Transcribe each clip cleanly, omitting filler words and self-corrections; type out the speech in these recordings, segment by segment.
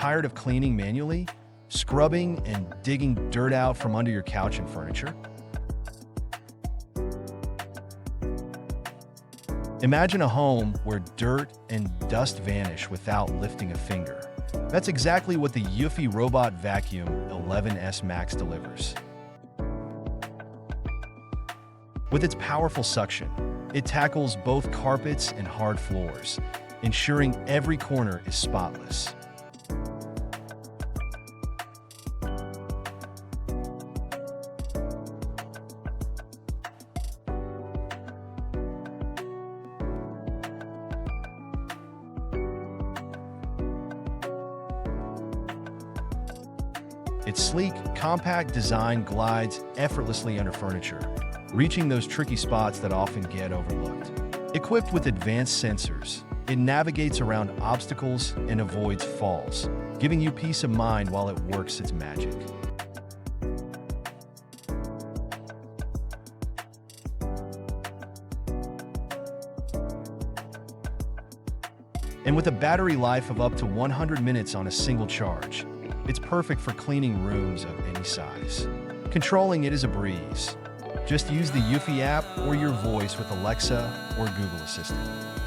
Tired of cleaning manually, scrubbing, and digging dirt out from under your couch and furniture? Imagine a home where dirt and dust vanish without lifting a finger. That's exactly what the Eufy Robot Vacuum 11S Max delivers. With its powerful suction, it tackles both carpets and hard floors, ensuring every corner is spotless. Its sleek, compact design glides effortlessly under furniture, reaching those tricky spots that often get overlooked. Equipped with advanced sensors, it navigates around obstacles and avoids falls, giving you peace of mind while it works its magic. And with a battery life of up to 100 minutes on a single charge, it's perfect for cleaning rooms of any size. Controlling it is a breeze. Just use the Eufy app or your voice with Alexa or Google Assistant.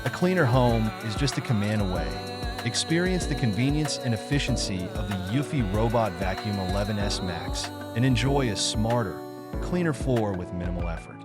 A cleaner home is just a command away. Experience the convenience and efficiency of the Eufy Robot Vacuum 11S Max and enjoy a smarter, cleaner floor with minimal effort.